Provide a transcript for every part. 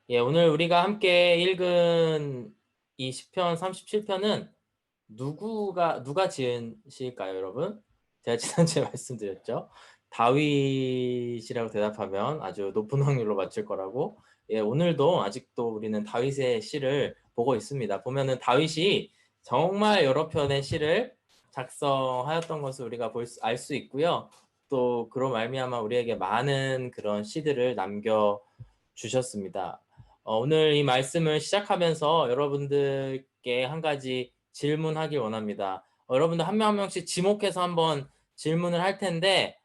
예, 오늘 우리가 함께 읽은 이 시편 37편은 누가 지은 시일까요, 여러분? 제가 지난주에 말씀드렸죠. 다윗이라고 대답하면 아주 높은 확률로 맞출 거라고. 예, 오늘도 아직도 우리는 다윗의 시를 보고 있습니다. 보면은 다윗이 정말 여러 편의 시를 작성하였던 것을 우리가 알 수 있고요. 또 그로 말미암아 우리에게 많은 그런 시들을 남겨 주셨습니다. 오늘 이 말씀을 시작하면서 여러분들께 한 가지 질문하길 원합니다. 여러분들 한 명 한 명씩 지목해서 한번 질문을 할 텐데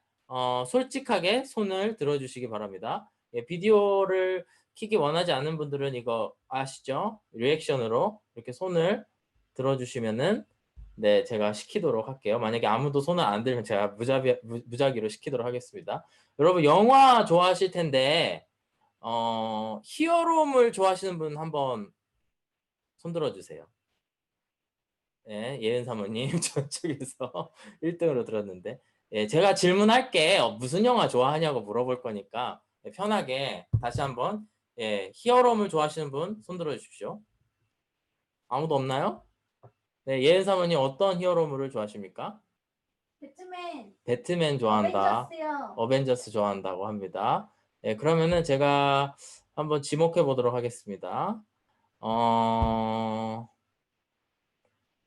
솔직하게 손을 들어주시기 바랍니다. 예, 비디오를 키기 원하지 않는 분들은 이거 아시죠? 리액션으로 이렇게 손을 들어주시면은 네, 제가 시키도록 할게요. 만약에 아무도 손을 안 들면 제가 무작위로 시키도록 하겠습니다. 여러분 영화 좋아하실 텐데 히어로물 좋아하시는 분 한번 손들어 주세요. 예, 예은 사모님 저쪽에서 1등으로 들었는데 예, 제가 질문할게. 무슨 영화 좋아하냐고 물어볼 거니까 편하게 다시 한번 예, 히어로물 좋아하시는 분 손들어 주십시오. 아무도 없나요? 네, 예은 사모님 어떤 히어로물을 좋아하십니까? 배트맨 좋아한다. 어벤져스요. 어벤져스 좋아한다고 합니다. 예, 그러면은 제가 한번 지목해 보도록 하겠습니다. 어,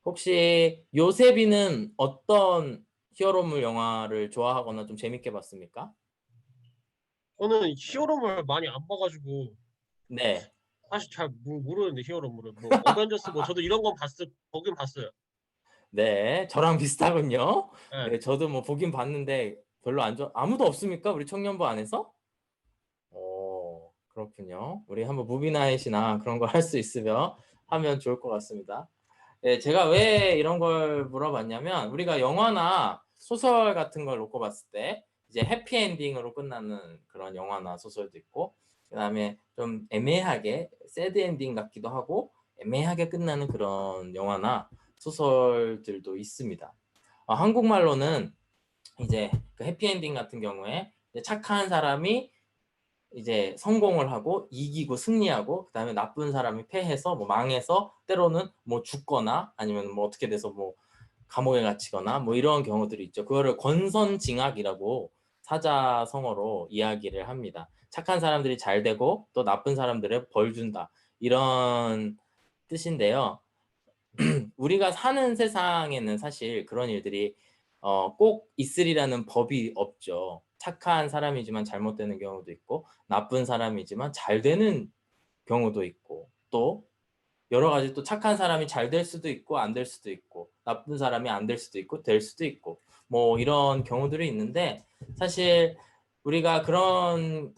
혹시 요셉이는 어떤 히어로물 영화를 좋아하거나 좀 재밌게 봤습니까? 저는 히어로물 많이 안 봐가지고 네. 사실 잘 모르는데 히어로물은 뭐 어벤져스 뭐 저도 이런 건 보긴 봤어요. 네. 저랑 비슷하군요. 예. 네, 저도 뭐 보긴 봤는데 별로 안 좋아. 아무도 없습니까? 우리 청년부 안에서? 그렇군요. 우리 한번 무비나잇이나 그런 걸 할 수 있으면 하면 좋을 것 같습니다. 네, 제가 왜 이런 걸 물어봤냐면 우리가 영화나 소설 같은 걸 놓고 봤을 때 이제 해피엔딩으로 끝나는 그런 영화나 소설도 있고 그다음에 좀 애매하게 새드 엔딩 같기도 하고 애매하게 끝나는 그런 영화나 소설들도 있습니다. 한국말로는 이제 그 해피엔딩 같은 경우에 착한 사람이 이제 성공을 하고 이기고 승리하고 그다음에 나쁜 사람이 패해서 뭐 망해서 때로는 뭐 죽거나 아니면 뭐 어떻게 돼서 뭐 감옥에 갇히거나 뭐 이런 경우들이 있죠. 그거를 권선징악이라고 사자성어로 이야기를 합니다. 착한 사람들이 잘 되고 또 나쁜 사람들의 벌 준다. 이런 뜻인데요. 우리가 사는 세상에는 사실 그런 일들이 꼭 있으리라는 법이 없죠. 착한 사람이지만 잘못되는 경우도 있고 나쁜 사람이지만 잘 되는 경우도 있고 또 여러 가지 또 착한 사람이 잘 될 수도 있고 안 될 수도 있고 나쁜 사람이 안 될 수도 있고 될 수도 있고 뭐 이런 경우들이 있는데 사실 우리가 그런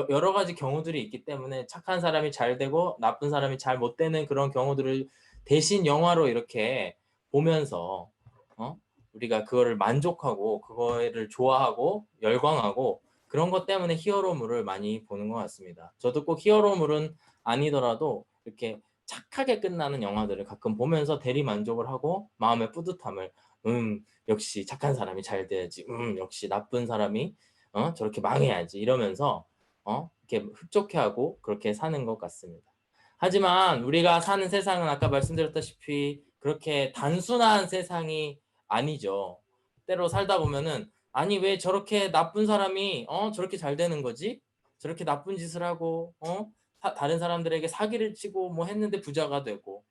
여러 가지 경우들이 있기 때문에 착한 사람이 잘 되고 나쁜 사람이 잘 못 되는 그런 경우들을 대신 영화로 이렇게 보면서 우리가 그거를 만족하고 그거를 좋아하고 열광하고 그런 것 때문에 히어로물을 많이 보는 것 같습니다. 저도 꼭 히어로물은 아니더라도 이렇게 착하게 끝나는 영화들을 가끔 보면서 대리 만족을 하고 마음의 뿌듯함을 역시 착한 사람이 잘 돼야지 역시 나쁜 사람이 저렇게 망해야지 이러면서 이렇게 흡족해하고 그렇게 사는 것 같습니다. 하지만 우리가 사는 세상은 아까 말씀드렸다시피 그렇게 단순한 세상이 아니죠. 때로 살다 보면은 아니 왜 저렇게 나쁜 사람이 저렇게 잘 되는 거지? 저렇게 나쁜 짓을 하고 다른 사람들에게 사기를 치고 뭐 했는데 부자가 되고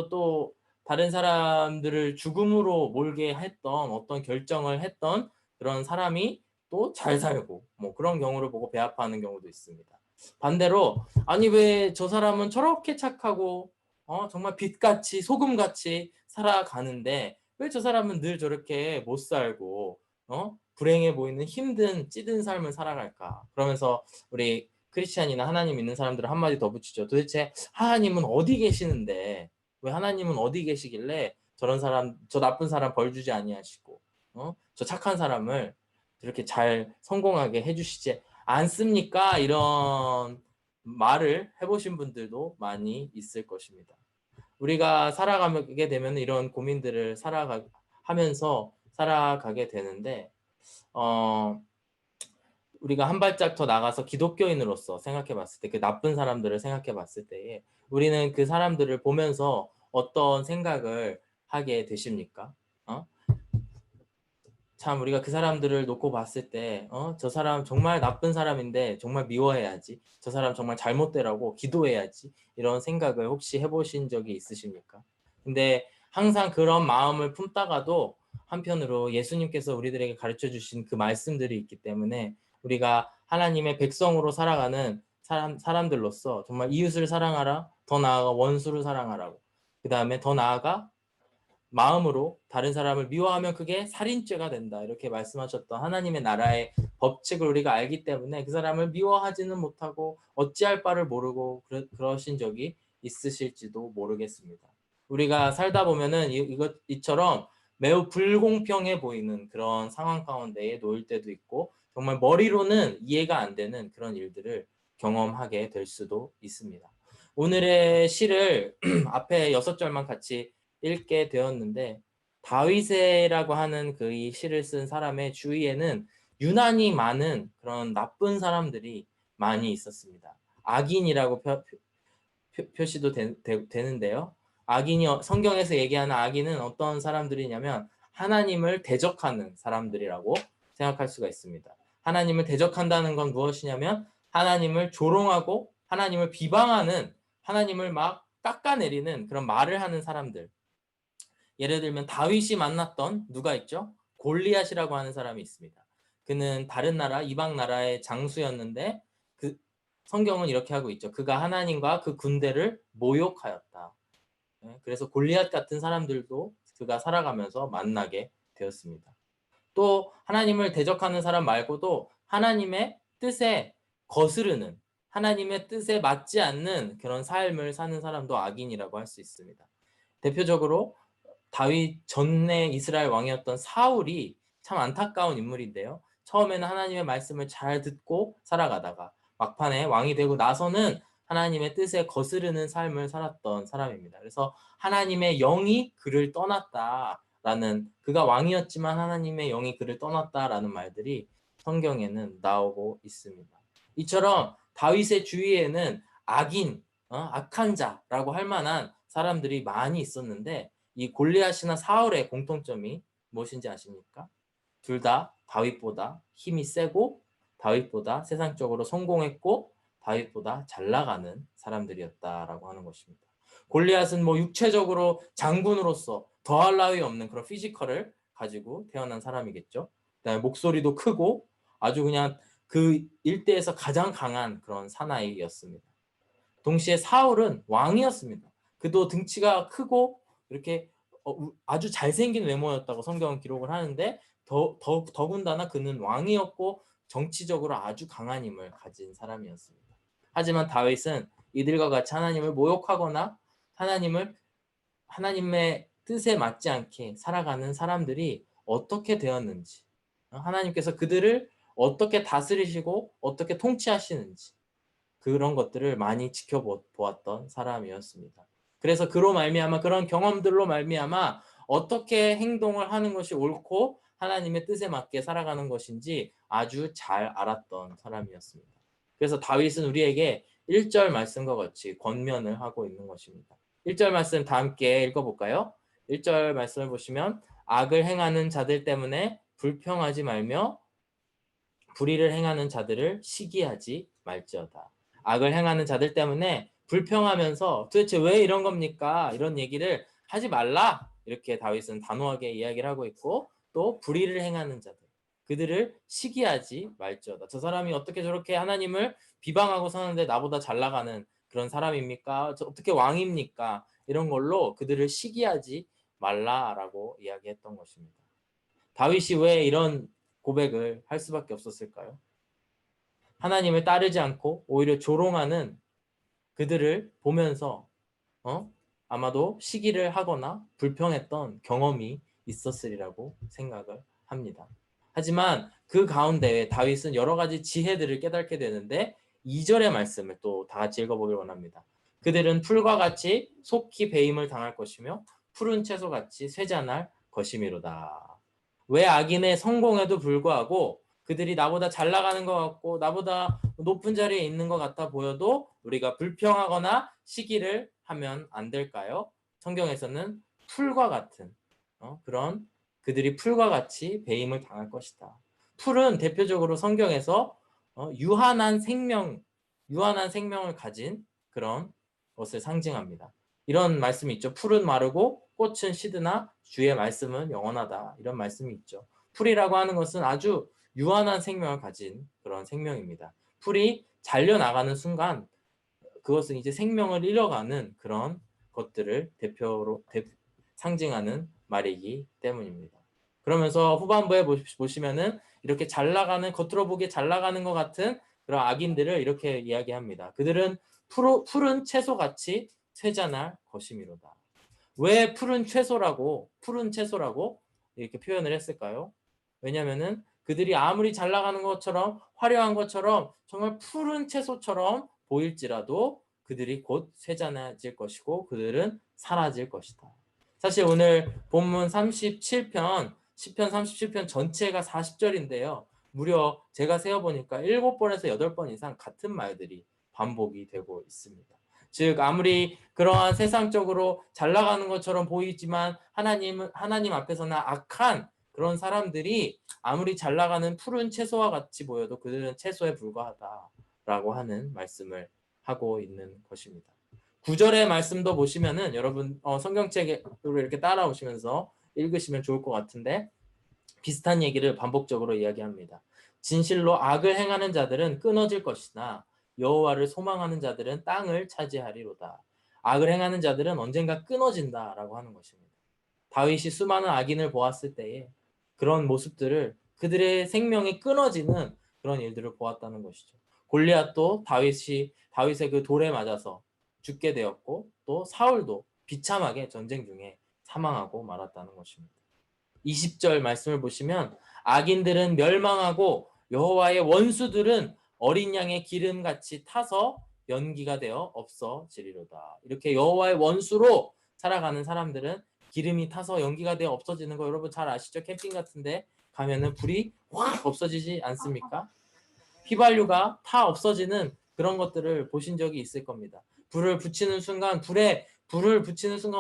또 다른 사람들을 죽음으로 몰게 했던 어떤 결정을 했던 그런 사람이 또 잘 살고 뭐 그런 경우를 보고 배아파하는 경우도 있습니다. 반대로 아니 왜 저 사람은 저렇게 착하고 정말 빛같이 소금같이 살아가는데 왜 저 사람은 늘 저렇게 못 살고 불행해 보이는 힘든 찌든 삶을 살아갈까? 그러면서 우리 크리스찬이나 하나님 믿는 사람들은 한마디 더 붙이죠. 도대체 하나님은 어디 계시는데 왜 하나님은 어디 계시길래 저런 사람 저 나쁜 사람 벌 주지 아니하시고 저 착한 사람을 저렇게 잘 성공하게 해주시지 않습니까? 이런 말을 해보신 분들도 많이 있을 것입니다. 우리가 살아가게 되면 이런 고민들을 하면서 살아가게 되는데 우리가 한 발짝 더 나가서 기독교인으로서 생각해 봤을 때 그 나쁜 사람들을 생각해 봤을 때에 우리는 그 사람들을 보면서 어떤 생각을 하게 되십니까? 참 우리가 그 사람들을 놓고 봤을 때 저 사람 정말 나쁜 사람인데 정말 미워해야지. 저 사람 정말 잘못되라고 기도해야지. 이런 생각을 혹시 해보신 적이 있으십니까? 근데 항상 그런 마음을 품다가도 한편으로 예수님께서 우리들에게 가르쳐 주신 그 말씀들이 있기 때문에 우리가 하나님의 백성으로 살아가는 사람들로서 정말 이웃을 사랑하라, 더 나아가 원수를 사랑하라고, 그 다음에 더 나아가 마음으로 다른 사람을 미워하면 그게 살인죄가 된다. 이렇게 말씀하셨던 하나님의 나라의 법칙을 우리가 알기 때문에 그 사람을 미워하지는 못하고 어찌할 바를 모르고 그러신 적이 있으실지도 모르겠습니다. 우리가 살다 보면은 이처럼 매우 불공평해 보이는 그런 상황 가운데에 놓일 때도 있고 정말 머리로는 이해가 안 되는 그런 일들을 경험하게 될 수도 있습니다. 오늘의 시를 앞에 6절만 같이 읽게 되었는데 다윗이라고 하는 그 이 시를 쓴 사람의 주위에는 유난히 많은 그런 나쁜 사람들이 많이 있었습니다. 악인이라고 표시도 되는데요. 악인이 성경에서 얘기하는 악인은 어떤 사람들이냐면 하나님을 대적하는 사람들이라고 생각할 수가 있습니다. 하나님을 대적한다는 건 무엇이냐면 하나님을 조롱하고 하나님을 비방하는, 하나님을 막 깎아내리는 그런 말을 하는 사람들. 예를 들면 다윗이 만났던 누가 있죠? 골리앗이라고 하는 사람이 있습니다. 그는 다른 나라, 이방 나라의 장수였는데 그 성경은 이렇게 하고 있죠. 그가 하나님과 그 군대를 모욕하였다. 그래서 골리앗 같은 사람들도 그가 살아가면서 만나게 되었습니다. 또 하나님을 대적하는 사람 말고도 하나님의 뜻에 거스르는, 하나님의 뜻에 맞지 않는 그런 삶을 사는 사람도 악인이라고 할 수 있습니다. 대표적으로 다윗 전에 이스라엘 왕이었던 사울이 참 안타까운 인물인데요. 처음에는 하나님의 말씀을 잘 듣고 살아가다가 막판에 왕이 되고 나서는 하나님의 뜻에 거스르는 삶을 살았던 사람입니다. 그래서 하나님의 영이 그를 떠났다라는, 그가 왕이었지만 하나님의 영이 그를 떠났다라는 말들이 성경에는 나오고 있습니다. 이처럼 다윗의 주위에는 악인, 악한 자라고 할 만한 사람들이 많이 있었는데 이 골리앗이나 사울의 공통점이 무엇인지 아십니까? 둘 다 다윗보다 힘이 세고 다윗보다 세상적으로 성공했고 다윗보다 잘 나가는 사람들이었다라고 하는 것입니다. 골리앗은 뭐 육체적으로 장군으로서 더할 나위 없는 그런 피지컬을 가지고 태어난 사람이겠죠. 그다음에 목소리도 크고 아주 그냥 그 일대에서 가장 강한 그런 사나이였습니다. 동시에 사울은 왕이었습니다. 그도 등치가 크고 이렇게 아주 잘생긴 외모였다고 성경은 기록을 하는데 더군다나 그는 왕이었고 정치적으로 아주 강한 힘을 가진 사람이었습니다. 하지만 다윗은 이들과 같이 하나님을 모욕하거나 하나님의 뜻에 맞지 않게 살아가는 사람들이 어떻게 되었는지, 하나님께서 그들을 어떻게 다스리시고 어떻게 통치하시는지 그런 것들을 많이 지켜보았던 사람이었습니다. 그래서 그로 말미암아, 그런 경험들로 말미암아 어떻게 행동을 하는 것이 옳고 하나님의 뜻에 맞게 살아가는 것인지 아주 잘 알았던 사람이었습니다. 그래서 다윗은 우리에게 1절 말씀과 같이 권면을 하고 있는 것입니다. 1절 말씀 다 함께 읽어볼까요? 1절 말씀을 보시면 악을 행하는 자들 때문에 불평하지 말며 불의를 행하는 자들을 시기하지 말지어다. 악을 행하는 자들 때문에 불평하면서 도대체 왜 이런 겁니까? 이런 얘기를 하지 말라. 이렇게 다윗은 단호하게 이야기를 하고 있고, 또 불의를 행하는 자들, 그들을 시기하지 말지어다. 저 사람이 어떻게 저렇게 하나님을 비방하고 사는데 나보다 잘 나가는 그런 사람입니까? 어떻게 왕입니까? 이런 걸로 그들을 시기하지 말라라고 이야기했던 것입니다. 다윗이 왜 이런 고백을 할 수밖에 없었을까요? 하나님을 따르지 않고 오히려 조롱하는 그들을 보면서 아마도 시기를 하거나 불평했던 경험이 있었으리라고 생각을 합니다. 하지만 그 가운데 다윗은 여러 가지 지혜들을 깨닫게 되는데 2절의 말씀을 또 다 같이 읽어보길 원합니다. 그들은 풀과 같이 속히 배임을 당할 것이며 푸른 채소같이 쇠잔할 것이미로다. 왜 악인의 성공에도 불구하고 그들이 나보다 잘 나가는 것 같고 나보다 높은 자리에 있는 것 같아 보여도 우리가 불평하거나 시기를 하면 안 될까요? 성경에서는 풀과 같은 그런 그들이 풀과 같이 배임을 당할 것이다. 풀은 대표적으로 성경에서 유한한 생명을 가진 그런 것을 상징합니다. 이런 말씀이 있죠. 풀은 마르고 꽃은 시드나 주의 말씀은 영원하다. 이런 말씀이 있죠. 풀이라고 하는 것은 아주 유한한 생명을 가진 그런 생명입니다. 풀이 잘려나가는 순간 그것은 이제 생명을 잃어가는 그런 것들을 상징하는 말이기 때문입니다. 그러면서 후반부에 보시면은 이렇게 잘 나가는, 겉으로 보기에 잘 나가는 것 같은 그런 악인들을 이렇게 이야기합니다. 그들은 푸른 채소같이 쇠잔할 것이미로다. 왜 푸른 채소라고 이렇게 표현을 했을까요? 왜냐면은 그들이 아무리 잘 나가는 것처럼 화려한 것처럼 정말 푸른 채소처럼 보일지라도 그들이 곧 쇠잔해질 것이고 그들은 사라질 것이다. 사실 오늘 본문 37편, 시편 37편 전체가 40절인데요. 무려 제가 세어보니까 7번에서 8번 이상 같은 말들이 반복이 되고 있습니다. 즉 아무리 그러한 세상적으로 잘 나가는 것처럼 보이지만 하나님 앞에서는 악한 그런 사람들이 아무리 잘 나가는 푸른 채소와 같이 보여도 그들은 채소에 불과하다라고 하는 말씀을 하고 있는 것입니다. 9절의 말씀도 보시면은 여러분 성경책으로 이렇게 따라오시면서 읽으시면 좋을 것 같은데 비슷한 얘기를 반복적으로 이야기합니다. 진실로 악을 행하는 자들은 끊어질 것이나 여호와를 소망하는 자들은 땅을 차지하리로다. 악을 행하는 자들은 언젠가 끊어진다라고 하는 것입니다. 다윗이 수많은 악인을 보았을 때에 그런 모습들을 그들의 생명이 끊어지는 그런 일들을 보았다는 것이죠. 골리앗도 다윗의 그 돌에 맞아서 죽게 되었고 또 사울도 비참하게 전쟁 중에 사망하고 말았다는 것입니다. 20절 말씀을 보시면 악인들은 멸망하고 여호와의 원수들은 어린 양의 기름같이 타서 연기가 되어 없어지리로다. 이렇게 여호와의 원수로 살아가는 사람들은 기름이 타서 연기가 되어 없어지는 거 여러분 잘 아시죠? 캠핑 같은데 가면은 불이 확 없어지지 않습니까? 휘발유가 타 없어지는 그런 것들을 보신 적이 있을 겁니다. 불을 붙이는 순간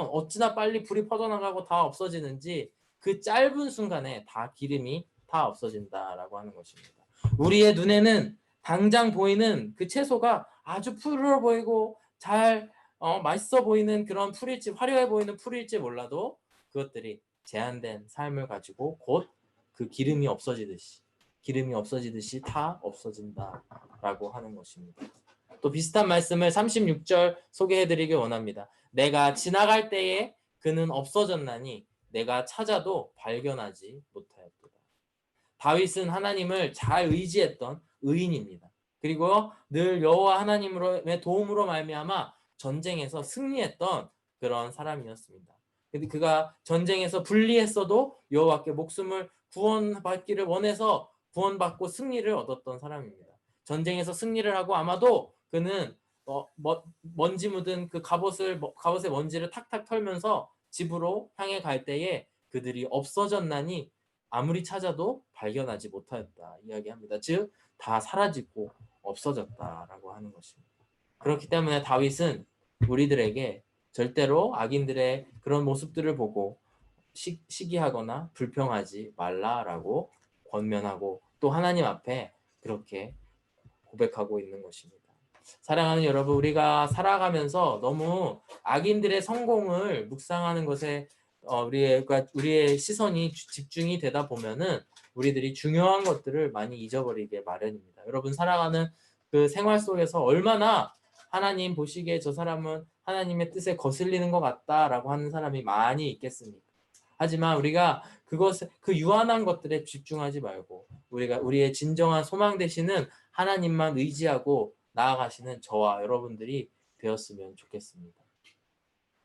어찌나 빨리 불이 퍼져나가고 다 없어지는지 그 짧은 순간에 다 기름이 다 없어진다라고 하는 것입니다. 우리의 눈에는 당장 보이는 그 채소가 아주 푸르러 보이고 잘 맛있어 보이는 그런 풀일지 화려해 보이는 풀일지 몰라도 그것들이 제한된 삶을 가지고 곧 그 기름이 없어지듯이 다 없어진다라고 하는 것입니다. 또 비슷한 말씀을 36절 소개해드리길 원합니다. 내가 지나갈 때에 그는 없어졌나니 내가 찾아도 발견하지 못하였도다. 다윗은 하나님을 잘 의지했던 의인입니다. 그리고 늘 여호와 하나님의 도움으로 말미암아 전쟁에서 승리했던 그런 사람이었습니다. 근데 그가 전쟁에서 불리했어도 여호와께 목숨을 구원받기를 원해서 구원받고 승리를 얻었던 사람입니다. 전쟁에서 승리를 하고 아마도 그는 먼지 묻은 그 갑옷의 먼지를 탁탁 털면서 집으로 향해 갈 때에 그들이 없어졌나니 아무리 찾아도 발견하지 못하였다 이야기합니다. 즉 다 사라지고 없어졌다라고 하는 것입니다. 그렇기 때문에 다윗은 우리들에게 절대로 악인들의 그런 모습들을 보고 시기하거나 불평하지 말라라고 권면하고 또 하나님 앞에 그렇게 고백하고 있는 것입니다. 사랑하는 여러분, 우리가 살아가면서 너무 악인들의 성공을 묵상하는 것에 우리의 시선이 집중이 되다 보면은 우리들이 중요한 것들을 많이 잊어버리게 마련입니다. 여러분 살아가는 그 생활 속에서 얼마나 하나님 보시기에 저 사람은 하나님의 뜻에 거슬리는 것 같다라고 하는 사람이 많이 있겠습니까? 하지만 우리가 그 유한한 것들에 집중하지 말고 우리의 진정한 소망 되시는 하나님만 의지하고 나아가시는 저와 여러분들이 되었으면 좋겠습니다.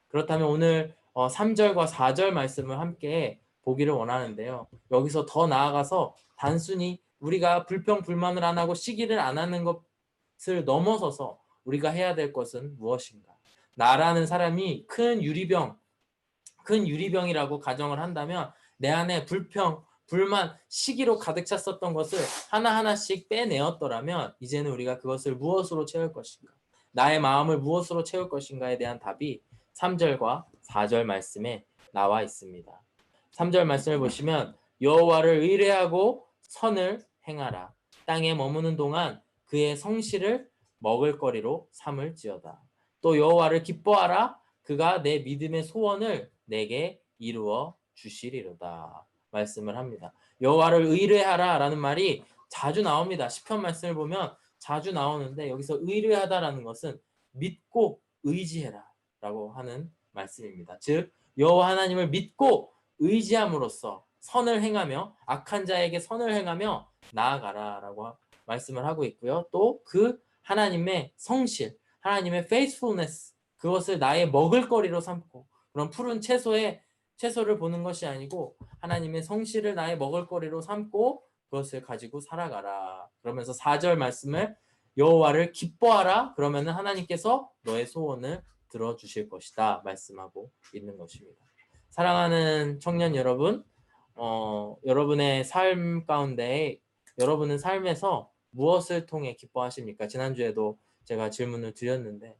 그렇다면 오늘 3절과 4절 말씀을 함께 보기를 원하는데요. 여기서 더 나아가서 단순히 우리가 불평 불만을 안 하고 시기를 안 하는 것을 넘어서서 우리가 해야 될 것은 무엇인가? 나라는 사람이 큰 유리병이라고 가정을 한다면 내 안에 불평, 불만, 시기로 가득 찼었던 것을 하나하나씩 빼내었더라면 이제는 우리가 그것을 무엇으로 채울 것인가? 나의 마음을 무엇으로 채울 것인가에 대한 답이 3절과 4절 말씀에 나와 있습니다. 3절 말씀을 보시면 여호와를 의뢰하고 선을 행하라. 땅에 머무는 동안 그의 성실을 먹을거리로 삼을지어다. 또 여호와를 기뻐하라. 그가 내 믿음의 소원을 내게 이루어 주시리로다. 말씀을 합니다. 여호와를 의뢰하라라는 말이 자주 나옵니다. 시편 말씀을 보면 자주 나오는데 여기서 의뢰하다라는 것은 믿고 의지해라라고 하는 말씀입니다. 즉 여호와 하나님을 믿고 의지함으로써 선을 행하며 악한 자에게 선을 행하며 나아가라라고 말씀을 하고 있고요. 또 그 하나님의 성실, 하나님의 faithfulness, 그것을 나의 먹을거리로 삼고 그런 푸른 채소를 보는 것이 아니고 하나님의 성실을 나의 먹을거리로 삼고 그것을 가지고 살아가라. 그러면서 4절 말씀을 여호와를 기뻐하라. 그러면은 하나님께서 너의 소원을 들어주실 것이다. 말씀하고 있는 것입니다. 사랑하는 청년 여러분, 여러분의 삶 가운데 여러분은 삶에서 무엇을 통해 기뻐하십니까? 지난주에도 제가 질문을 드렸는데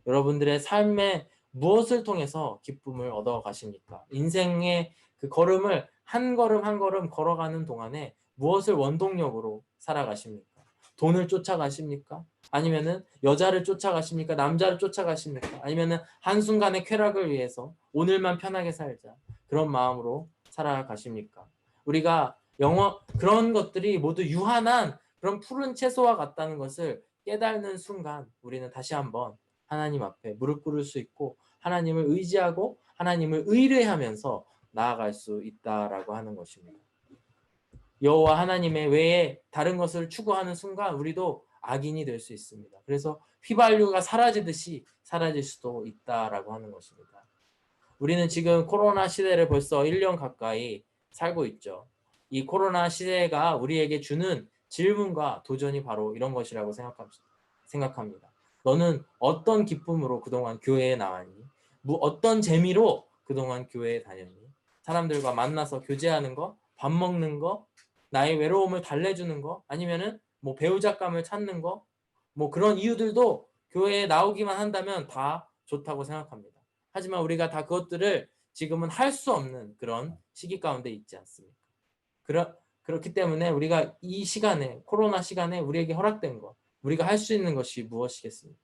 여러분들의 삶에 무엇을 통해서 기쁨을 얻어 가십니까? 인생의 그 걸음을 한 걸음 한 걸음 걸어가는 동안에 무엇을 원동력으로 살아가십니까? 돈을 쫓아가십니까? 아니면은 여자를 쫓아가십니까? 남자를 쫓아가십니까? 아니면은 한순간의 쾌락을 위해서 오늘만 편하게 살자. 그런 마음으로 살아가십니까? 우리가 그런 것들이 모두 유한한 그런 푸른 채소와 같다는 것을 깨닫는 순간 우리는 다시 한번 하나님 앞에 무릎 꿇을 수 있고 하나님을 의지하고 하나님을 의뢰하면서 나아갈 수 있다라고 하는 것입니다. 여호와 하나님의 외에 다른 것을 추구하는 순간 우리도 악인이 될 수 있습니다. 그래서 휘발유가 사라지듯이 사라질 수도 있다라고 하는 것입니다. 우리는 지금 코로나 시대를 벌써 1년 가까이 살고 있죠. 이 코로나 시대가 우리에게 주는 질문과 도전이 바로 이런 것이라고 생각합니다. 너는 어떤 기쁨으로 그동안 교회에 나왔니? 어떤 재미로 그동안 교회에 다녔니? 사람들과 만나서 교제하는 거, 밥 먹는 거, 나의 외로움을 달래주는 거, 아니면은 뭐 배우자감을 찾는 거, 뭐 그런 이유들도 교회에 나오기만 한다면 다 좋다고 생각합니다. 하지만 우리가 다 그것들을 지금은 할 수 없는 그런 시기 가운데 있지 않습니까? 그렇기 때문에 우리가 이 시간에, 코로나 시간에 우리에게 허락된 것, 우리가 할 수 있는 것이 무엇이겠습니까?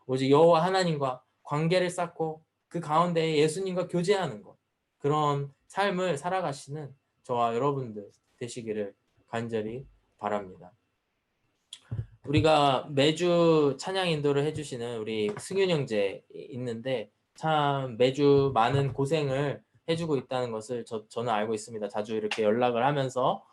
오직 여호와 하나님과 관계를 쌓고 그 가운데 예수님과 교제하는 것, 그런 삶을 살아가시는 저와 여러분들 되시기를 간절히 바랍니다. 우리가 매주 찬양 인도를 해주시는 우리 승윤 형제 있는데 참 매주 많은 고생을 해주고 있다는 것을 저는 알고 있습니다. 자주 이렇게 연락을 하면서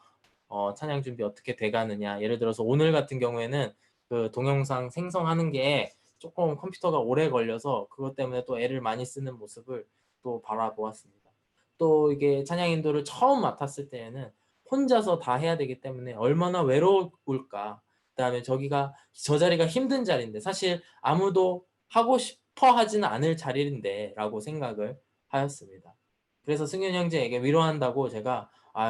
찬양 준비 어떻게 돼가느냐. 예를 들어서 오늘 같은 경우에는 그 동영상 생성하는 게 조금 컴퓨터가 오래 걸려서 그것 때문에 또 애를 많이 쓰는 모습을 또 바라보았습니다. 또 이게 찬양 인도를 처음 맡았을 때에는 혼자서 다 해야 되기 때문에 얼마나 외로울까. 그다음에 저 자리가 힘든 자리인데 사실 아무도 하고 싶어 하지는 않을 자리인데 라고 생각을 하였습니다. 그래서 승윤 형제에게 위로한다고 제가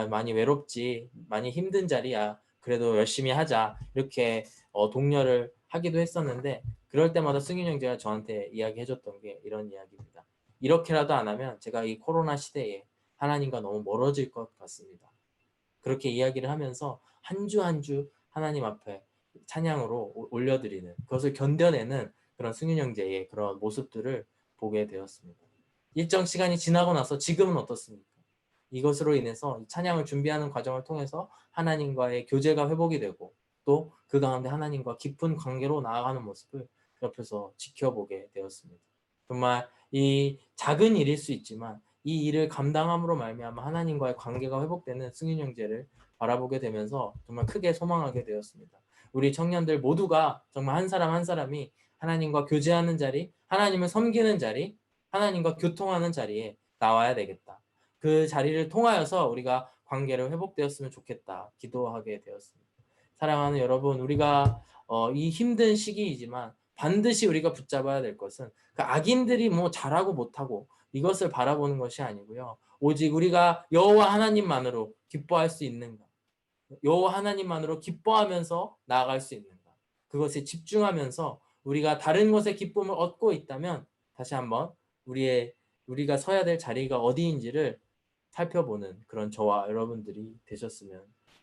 많이 외롭지, 많이 힘든 자리야. 그래도 열심히 하자. 이렇게 독려를 하기도 했었는데 그럴 때마다 승윤 형제가 저한테 이야기해줬던 게 이런 이야기입니다. 이렇게라도 안 하면 제가 이 코로나 시대에 하나님과 너무 멀어질 것 같습니다. 그렇게 이야기를 하면서 한 주 한 주 하나님 앞에 찬양으로 올려드리는 그것을 견뎌내는 그런 승윤 형제의 그런 모습들을 보게 되었습니다. 일정 시간이 지나고 나서 지금은 어떻습니까? 이것으로 인해서 찬양을 준비하는 과정을 통해서 하나님과의 교제가 회복이 되고 또 그 가운데 하나님과 깊은 관계로 나아가는 모습을 옆에서 지켜보게 되었습니다. 정말 이 작은 일일 수 있지만 이 일을 감당함으로 말미암아 하나님과의 관계가 회복되는 승윤 형제를 바라보게 되면서 정말 크게 소망하게 되었습니다. 우리 청년들 모두가 정말 한 사람 한 사람이 하나님과 교제하는 자리, 하나님을 섬기는 자리, 하나님과 교통하는 자리에 나와야 되겠다. 그 자리를 통하여서 우리가 관계를 회복되었으면 좋겠다 기도하게 되었습니다. 사랑하는 여러분, 우리가 이 힘든 시기이지만 반드시 우리가 붙잡아야 될 것은 그 악인들이 뭐 잘하고 못하고 이것을 바라보는 것이 아니고요. 오직 우리가 여호와 하나님만으로 기뻐할 수 있는가, 여호와 하나님만으로 기뻐하면서 나아갈 수 있는가, 그것에 집중하면서 우리가 다른 것에 기쁨을 얻고 있다면 다시 한번 우리가 서야 될 자리가 어디인지를 살펴보는 그런 저와 여러분들이 되셨으면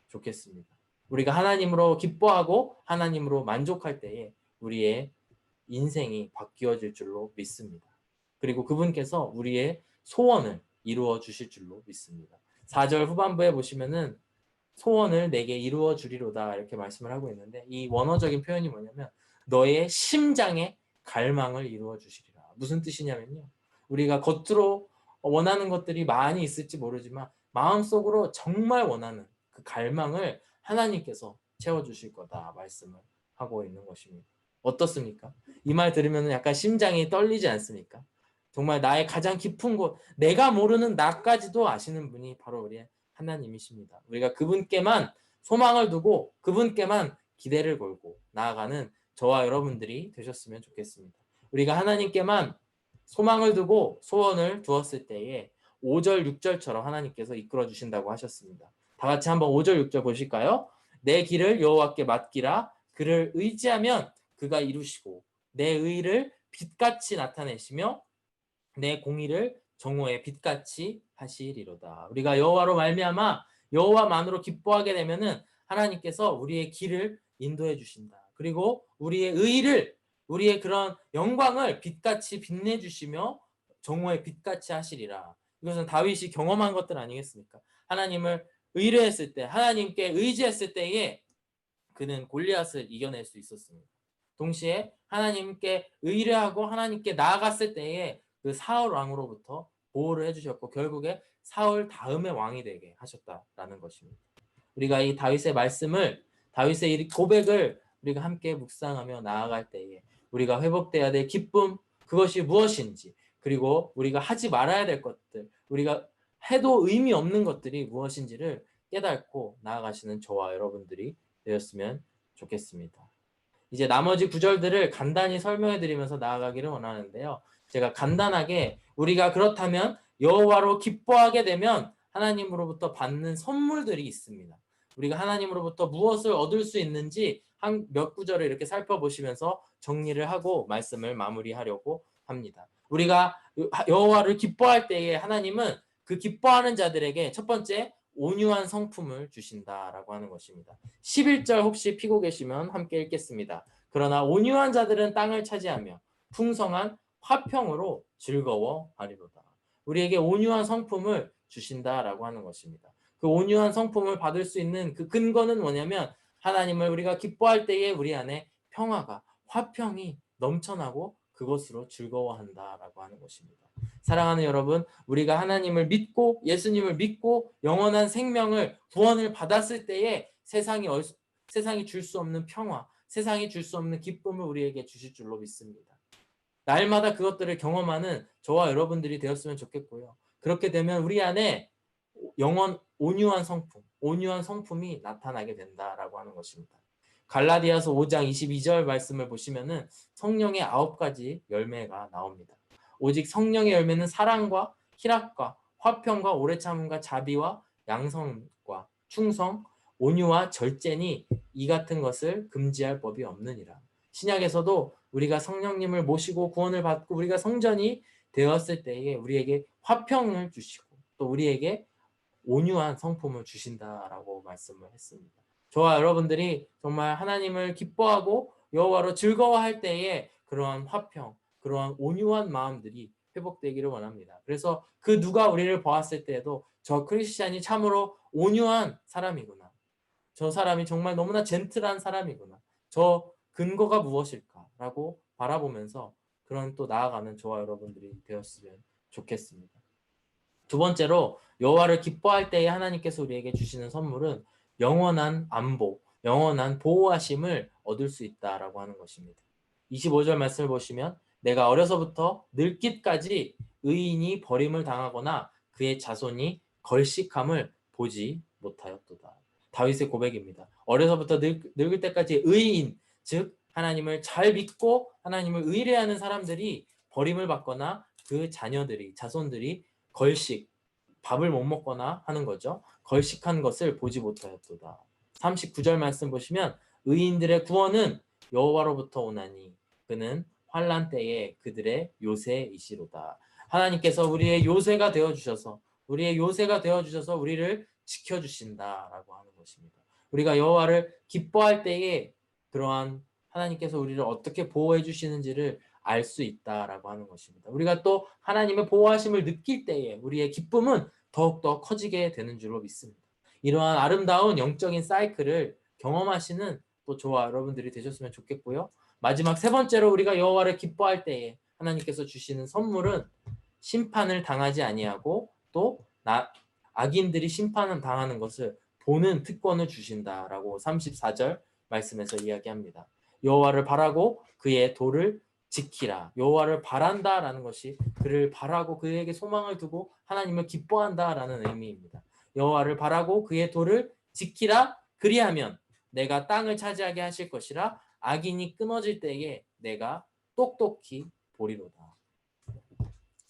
좋겠습니다. 우리가 하나님으로 기뻐하고 하나님으로 만족할 때에 우리의 인생이 바뀌어질 줄로 믿습니다. 그리고 그분께서 우리의 소원을 이루어 주실 줄로 믿습니다. 4절 후반부에 보시면은 소원을 내게 이루어 주리로다 이렇게 말씀을 하고 있는데, 이 원어적인 표현이 뭐냐면 너의 심장의 갈망을 이루어 주시리라. 무슨 뜻이냐면요, 우리가 겉으로 원하는 것들이 많이 있을지 모르지만 마음속으로 정말 원하는 그 갈망을 하나님께서 채워주실 거다 말씀을 하고 있는 것입니다. 어떻습니까? 이 말 들으면 약간 심장이 떨리지 않습니까? 정말 나의 가장 깊은 곳, 내가 모르는 나까지도 아시는 분이 바로 우리의 하나님이십니다. 우리가 그분께만 소망을 두고 그분께만 기대를 걸고 나아가는 저와 여러분들이 되셨으면 좋겠습니다. 우리가 하나님께만 소망을 두고 소원을 두었을 때에 5절, 6절처럼 하나님께서 이끌어 주신다고 하셨습니다. 다 같이 한번 5절, 6절 보실까요? 내 길을 여호와께 맡기라. 그를 의지하면 그가 이루시고 내 의를 빛같이 나타내시며 내 공의를 정오의 빛같이 하시리로다. 우리가 여호와로 말미암아 여호와만으로 기뻐하게 되면은 하나님께서 우리의 길을 인도해 주신다. 그리고 우리의 의를, 우리의 그런 영광을 빛같이 빛내 주시며 정오의 빛같이 하시리라. 이것은 다윗이 경험한 것들 아니겠습니까? 하나님을 의뢰했을 때, 하나님께 의지했을 때에 그는 골리앗을 이겨낼 수 있었습니다. 동시에 하나님께 의뢰하고 하나님께 나아갔을 때에 그 사울 왕으로부터 보호를 해주셨고 결국에 사울 다음의 왕이 되게 하셨다라는 것입니다. 우리가 이 다윗의 말씀을, 다윗의 이 고백을 우리가 함께 묵상하며 나아갈 때에 우리가 회복돼야 될 기쁨, 그것이 무엇인지, 그리고 우리가 하지 말아야 될 것들, 우리가 해도 의미 없는 것들이 무엇인지를 깨닫고 나아가시는 저와 여러분들이 되었으면 좋겠습니다. 이제 나머지 구절들을 간단히 설명해 드리면서 나아가기를 원하는데요. 제가 간단하게 우리가 그렇다면 여호와로 기뻐하게 되면 하나님으로부터 받는 선물들이 있습니다. 우리가 하나님으로부터 무엇을 얻을 수 있는지 한 몇 구절을 이렇게 살펴보시면서 정리를 하고 말씀을 마무리하려고 합니다. 우리가 여호와를 기뻐할 때에 하나님은 그 기뻐하는 자들에게 첫 번째 온유한 성품을 주신다라고 하는 것입니다. 11절 혹시 피고 계시면 함께 읽겠습니다. 그러나 온유한 자들은 땅을 차지하며 풍성한 화평으로 즐거워하리로다. 우리에게 온유한 성품을 주신다라고 하는 것입니다. 그 온유한 성품을 받을 수 있는 그 근거는 뭐냐면 하나님을 우리가 기뻐할 때에 우리 안에 평화가, 화평이 넘쳐나고 그것으로 즐거워한다라고 하는 것입니다. 사랑하는 여러분, 우리가 하나님을 믿고 예수님을 믿고 영원한 생명을, 구원을 받았을 때에 세상이 줄 수 없는 평화, 세상이 줄 수 없는 기쁨을 우리에게 주실 줄로 믿습니다. 날마다 그것들을 경험하는 저와 여러분들이 되었으면 좋겠고요. 그렇게 되면 우리 안에 온유한 성품이 나타나게 된다라고 하는 것입니다. 갈라디아서 5장 22절 말씀을 보시면은 성령의 9가지 열매가 나옵니다. 오직 성령의 열매는 사랑과 희락과 화평과 오래 참음과 자비와 양성과 충성, 온유와 절제니 이 같은 것을 금지할 법이 없느니라. 신약에서도 우리가 성령님을 모시고 구원을 받고 우리가 성전이 되었을 때에 우리에게 화평을 주시고 또 우리에게 온유한 성품을 주신다라고 말씀을 했습니다. 저와 여러분들이 정말 하나님을 기뻐하고 여호와로 즐거워할 때에 그러한 화평, 그러한 온유한 마음들이 회복되기를 원합니다. 그래서 그 누가 우리를 보았을 때에도 저 크리스찬이 참으로 온유한 사람이구나. 저 사람이 정말 너무나 젠틀한 사람이구나. 저 근거가 무엇일까라고 바라보면서 그런 또 나아가는 저와 여러분들이 되었으면 좋겠습니다. 두 번째로 여호와를 기뻐할 때에 하나님께서 우리에게 주시는 선물은 영원한 안보, 영원한 보호하심을 얻을 수 있다라고 하는 것입니다. 25절 말씀을 보시면 내가 어려서부터 늙기까지 의인이 버림을 당하거나 그의 자손이 걸식함을 보지 못하였도다. 다윗의 고백입니다. 어려서부터 늙을 때까지 의인, 즉 하나님을 잘 믿고 하나님을 의뢰하는 사람들이 버림을 받거나 그 자녀들이 자손들이 걸식 밥을 못 먹거나 하는 거죠. 걸식한 것을 보지 못하였도다. 39절 말씀 보시면 의인들의 구원은 여호와로부터 오나니 그는 환난 때에 그들의 요새이시로다. 하나님께서 우리의 요새가 되어 주셔서 우리를 지켜 주신다라고 하는 것입니다. 우리가 여호와를 기뻐할 때에 그러한 하나님께서 우리를 어떻게 보호해 주시는지를 알 수 있다라고 하는 것입니다. 우리가 또 하나님의 보호하심을 느낄 때에 우리의 기쁨은 더욱더 커지게 되는 줄로 믿습니다. 이러한 아름다운 영적인 사이클을 경험하시는 또 저와 여러분들이 되셨으면 좋겠고요. 마지막 세 번째로 우리가 여호와를 기뻐할 때에 하나님께서 주시는 선물은 심판을 당하지 아니하고 또 악인들이 심판을 당하는 것을 보는 특권을 주신다라고 34절 말씀에서 이야기합니다. 여호와를 바라고 그의 도를 지키라. 여호와를 바란다라는 것이 그를 바라고 그에게 소망을 두고 하나님을 기뻐한다라는 의미입니다. 여호와를 바라고 그의 도를 지키라. 그리하면 내가 땅을 차지하게 하실 것이라. 악인이 끊어질 때에 내가 똑똑히 보리로다.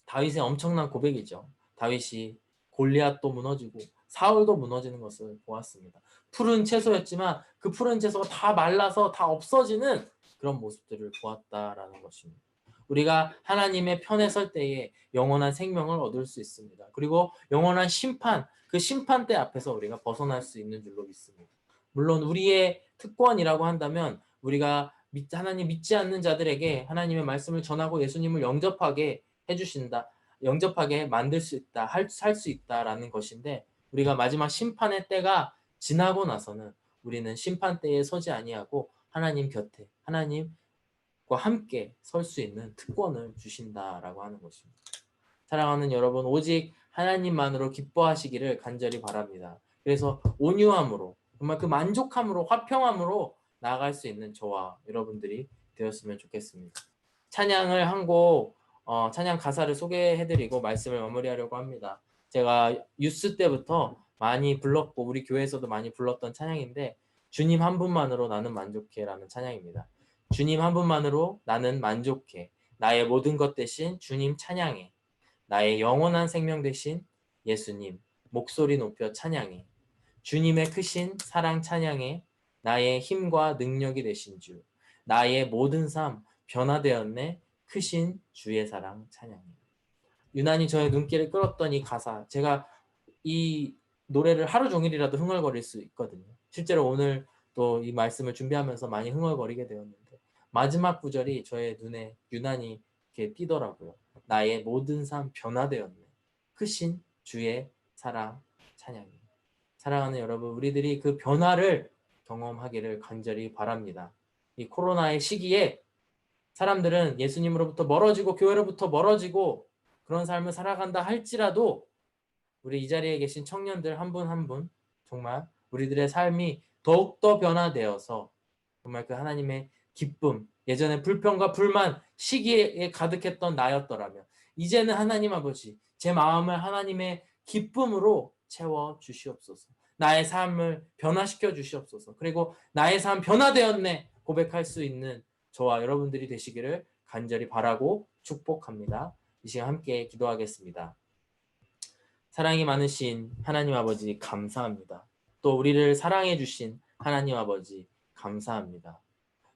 다윗의 엄청난 고백이죠. 다윗이 골리앗도 무너지고 사울도 무너지는 것을 보았습니다. 푸른 채소였지만 그 푸른 채소가 다 말라서 다 없어지는 그런 모습들을 보았다라는 것입니다. 우리가 하나님의 편에 설 때에 영원한 생명을 얻을 수 있습니다. 그리고 영원한 심판, 그 심판대 앞에서 우리가 벗어날 수 있는 줄로 믿습니다. 물론 우리의 특권이라고 한다면 우리가 하나님 믿지 않는 자들에게 하나님의 말씀을 전하고 예수님을 영접하게 해주신다. 영접하게 만들 수 있다. 살 수 있다라는 것인데 우리가 마지막 심판의 때가 지나고 나서는 우리는 심판대에 서지 아니하고 하나님 곁에 하나님과 함께 설 수 있는 특권을 주신다라고 하는 것입니다. 사랑하는 여러분, 오직 하나님만으로 기뻐하시기를 간절히 바랍니다. 그래서 온유함으로 정말 그 만족함으로 화평함으로 나아갈 수 있는 저와 여러분들이 되었으면 좋겠습니다. 찬양을 한 곡 찬양 가사를 소개해드리고 말씀을 마무리하려고 합니다. 제가 유스 때부터 많이 불렀고 우리 교회에서도 많이 불렀던 찬양인데 주님 한 분만으로 나는 만족해라는 찬양입니다. 주님 한 분만으로 나는 만족해. 나의 모든 것 대신 주님 찬양해. 나의 영원한 생명 대신 예수님 목소리 높여 찬양해. 주님의 크신 사랑 찬양해. 나의 힘과 능력이 되신 주. 나의 모든 삶 변화되었네. 크신 주의 사랑 찬양해. 유난히 저의 눈길을 끌었던 이 가사, 제가 이 노래를 하루 종일이라도 흥얼거릴 수 있거든요. 실제로 오늘 또 이 말씀을 준비하면서 많이 흥얼거리게 되었는데 마지막 구절이 저의 눈에 유난히 이렇게 띄더라고요. 나의 모든 삶 변화되었네. 크신 주의 사랑 찬양해. 사랑하는 여러분, 우리들이 그 변화를 경험하기를 간절히 바랍니다. 이 코로나의 시기에 사람들은 예수님으로부터 멀어지고 교회로부터 멀어지고 그런 삶을 살아간다 할지라도 우리 이 자리에 계신 청년들 한 분 한 분 정말 우리들의 삶이 더욱더 변화되어서 정말 그 하나님의 기쁨, 예전에 불평과 불만, 시기에 가득했던 나였더라면 이제는 하나님 아버지 제 마음을 하나님의 기쁨으로 채워 주시옵소서. 나의 삶을 변화시켜 주시옵소서. 그리고 나의 삶 변화되었네 고백할 수 있는 저와 여러분들이 되시기를 간절히 바라고 축복합니다. 이 시간 함께 기도하겠습니다. 사랑이 많으신 하나님 아버지 감사합니다. 또 우리를 사랑해 주신 하나님 아버지 감사합니다.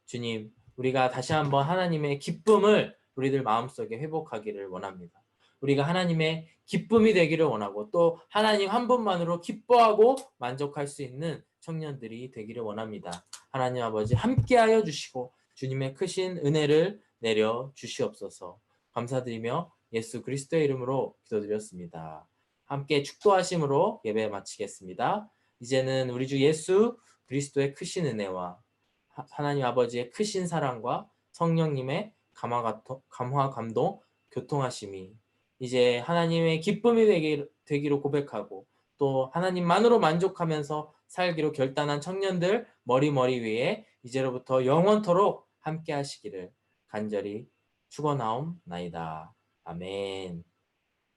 주님, 우리가 다시 한번 하나님의 기쁨을 우리들 마음속에 회복하기를 원합니다. 우리가 하나님의 기쁨이 되기를 원하고 또 하나님 한 분만으로 기뻐하고 만족할 수 있는 청년들이 되기를 원합니다. 하나님 아버지 함께하여 주시고 주님의 크신 은혜를 내려 주시옵소서. 감사드리며 예수 그리스도의 이름으로 기도드렸습니다. 함께 축도하심으로 예배 마치겠습니다. 이제는 우리 주 예수 그리스도의 크신 은혜와 하나님 아버지의 크신 사랑과 성령님의 감화 감동 교통하심이 이제 하나님의 기쁨이 되기로 고백하고 또 하나님만으로 만족하면서 살기로 결단한 청년들 머리 위에 이제로부터 영원토록 함께 하시기를 간절히 축원하옵나이다. 아멘.